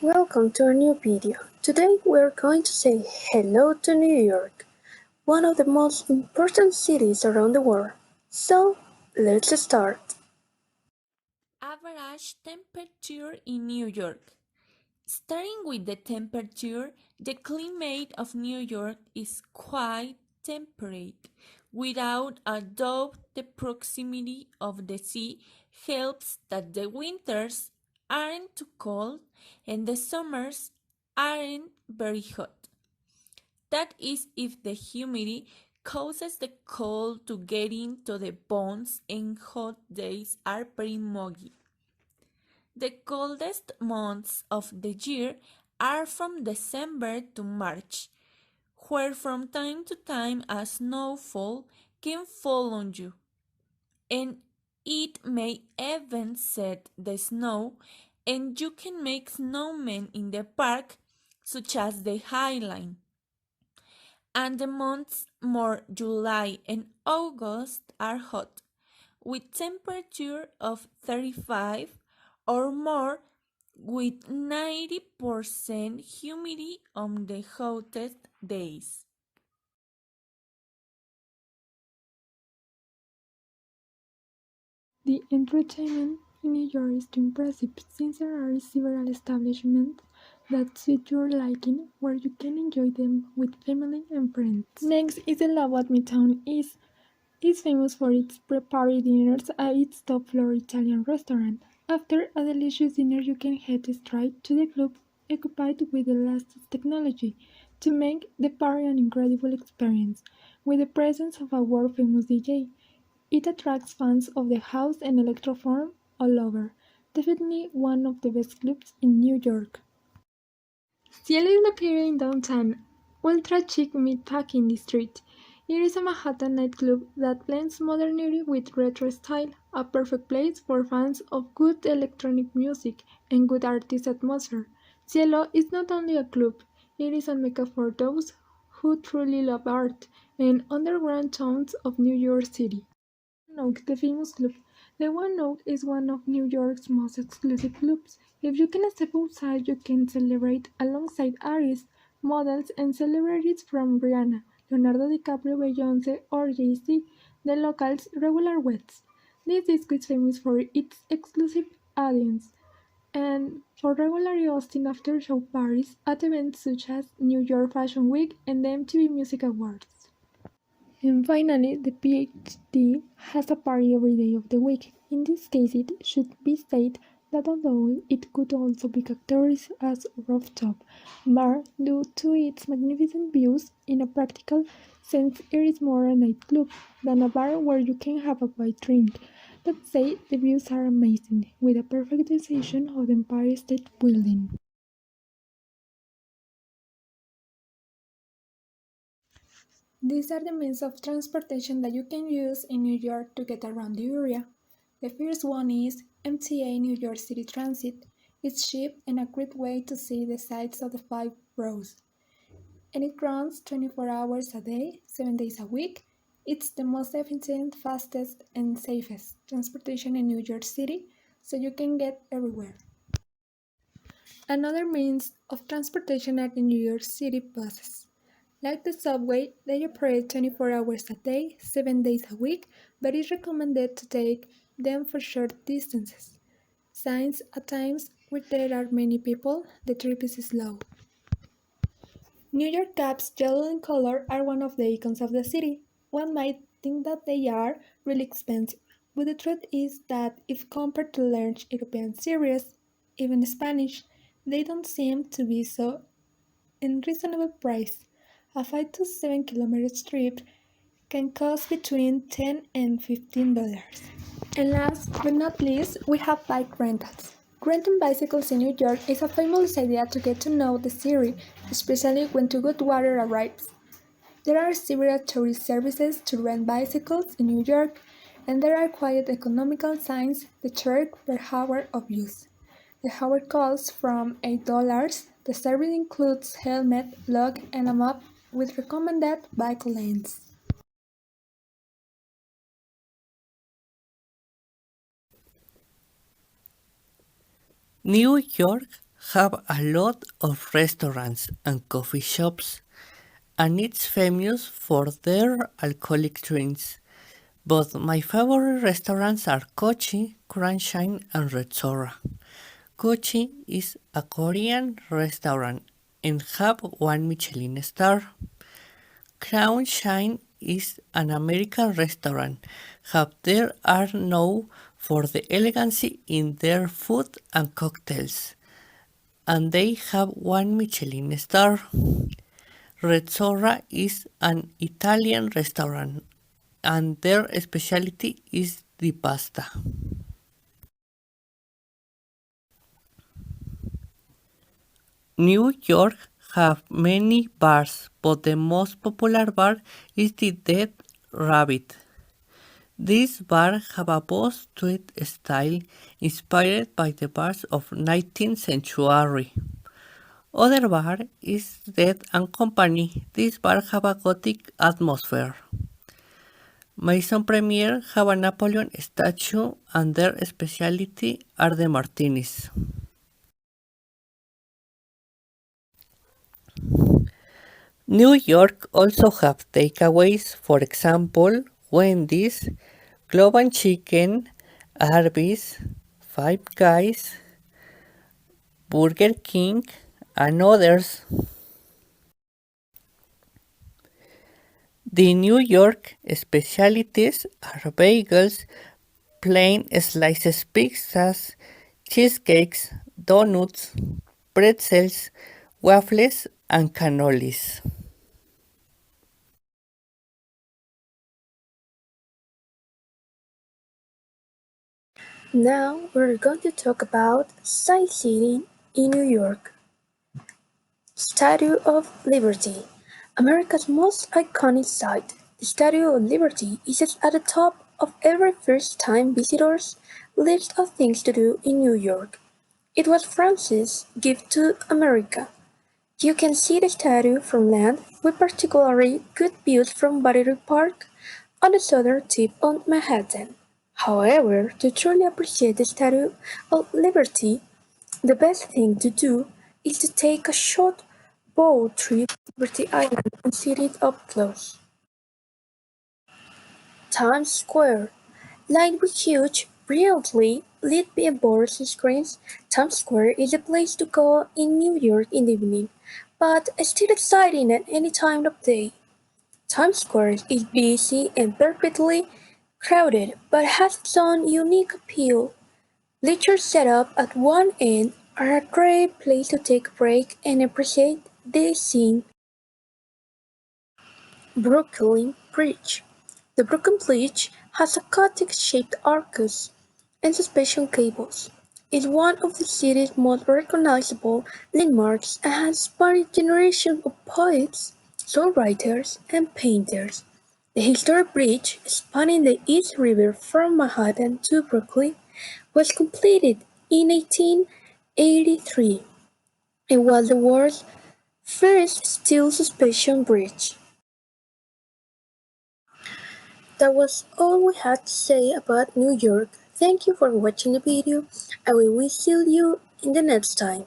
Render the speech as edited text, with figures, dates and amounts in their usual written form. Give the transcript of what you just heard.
Welcome to our new video. Today we're going to say hello to New York, one of the most important cities around the world. So, let's start. Average temperature in New York. Starting with the temperature, the climate of New York is quite temperate. Without a doubt, the proximity of the sea helps that the winters aren't too cold and the summers aren't very hot. That is if the humidity causes the cold to get into the bones and hot days are very muggy. The coldest months of the year are from December to March, where from time to time a snowfall can fall on you, and it may even set the snow, and you can make snowmen in the park, such as the High Line. And the months more July and August are hot, with temperature of 35 or more with 90% humidity on the hottest days. The entertainment in New York is too impressive since there are several establishments that suit your liking where you can enjoy them with family and friends. Next is the Love at Midtown East. It's famous for its pre-party dinners at its top-floor Italian restaurant. After a delicious dinner, you can head straight to the club occupied with the latest technology to make the party an incredible experience. With the presence of a world-famous DJ, it attracts fans of the house and electro from all over. Definitely one of the best clubs in New York. Cielo is located in downtown, ultra-chic meatpacking district. It is a Manhattan nightclub that blends modernity with retro style, a perfect place for fans of good electronic music and good artist atmosphere. Cielo is not only a club, it is a mecca for those who truly love art and underground tones of New York City. One Oak, the famous club. The One Oak is one of New York's most exclusive clubs. If you can step outside, you can celebrate alongside artists, models, and celebrities from Rihanna, Leonardo DiCaprio, Beyoncé, or Jay-Z, the locals' regular guests. This disco is famous for its exclusive audience and for regularly hosting after-show parties at events such as New York Fashion Week and the MTV Music Awards. And finally, the PhD has a party every day of the week. In this case, it should be said that although it could also be categorized as rooftop bar due to its magnificent views, in a practical sense it is more a nightclub than a bar where you can have a quiet drink. Let's say the views are amazing, with a perfect decision of the Empire State Building. These are the means of transportation that you can use in New York to get around the area. The first one is MTA New York City Transit. It's cheap and a great way to see the sights of the five boroughs. And it runs 24 hours a day, 7 days a week. It's the most efficient, fastest, and safest transportation in New York City, so you can get everywhere. Another means of transportation are the New York City buses. Like the subway, they operate 24 hours a day, 7 days a week, but it's recommended to take them for short distances. Since at times where there are many people, the trip is slow. New York cabs, yellow in color, are one of the icons of the city. One might think that they are really expensive, but the truth is that if compared to large European series, even Spanish, they don't seem to be so in reasonable price. A 5 to 7 kilometer trip can cost between $10 and $15. And last but not least, we have bike rentals. Renting bicycles in New York is a fabulous idea to get to know the city, especially when too good weather arrives. There are several tourist services to rent bicycles in New York, and there are quite economical signs that charge per hour of use. The hour costs from $8. The service includes helmet, log, and a map with recommended bike lanes. New York have a lot of restaurants and coffee shops, and it's famous for their alcoholic drinks. But my favorite restaurants are Kochi, Crown Shine, and Red Sora. Kochi is a Korean restaurant and have one Michelin star. Crown Shine is an American restaurant. Have there are known for the elegancy in their food and cocktails, and they have one Michelin star. Red Sora is an Italian restaurant, and their specialty is the pasta. New York have many bars, but the most popular bar is the Dead Rabbit. This bar have a boss street style inspired by the bars of 19th century. Other bar is Dead and Company. This bar have a gothic atmosphere. Maison Premier have a Napoleon statue and their specialty are the martinis. New York also have takeaways, for example, Wendy's, Global Chicken, Arby's, Five Guys, Burger King, and others. The New York specialties are bagels, plain slices pizzas, cheesecakes, donuts, pretzels, waffles, and cannolis. Now we're going to talk about sightseeing in New York. Statue of Liberty, America's most iconic sight. The Statue of Liberty is at the top of every first-time visitor's list of things to do in New York. It was France's gift to America. You can see the statue from land with particularly good views from Battery Park on the southern tip of Manhattan. However, to truly appreciate the Statue of Liberty, the best thing to do is to take a short boat trip to Liberty Island and see it up close. Times Square. Lined with huge, brilliantly lit billboards and screens, Times Square is a place to go in New York in the evening, but still exciting at any time of day. Times Square is busy and perpetually crowded, but has its own unique appeal. Lectures set up at one end are a great place to take a break and appreciate the scene. Brooklyn Bridge. The Brooklyn Bridge has a Gothic-shaped arches and suspension cables. It's one of the city's most recognizable landmarks and has inspired generations of poets, songwriters, and painters. The historic bridge, spanning the East River from Manhattan to Brooklyn, was completed in 1883 and was the world's first steel suspension bridge. That was all we had to say about New York. Thank you for watching the video and we will see you in the next time.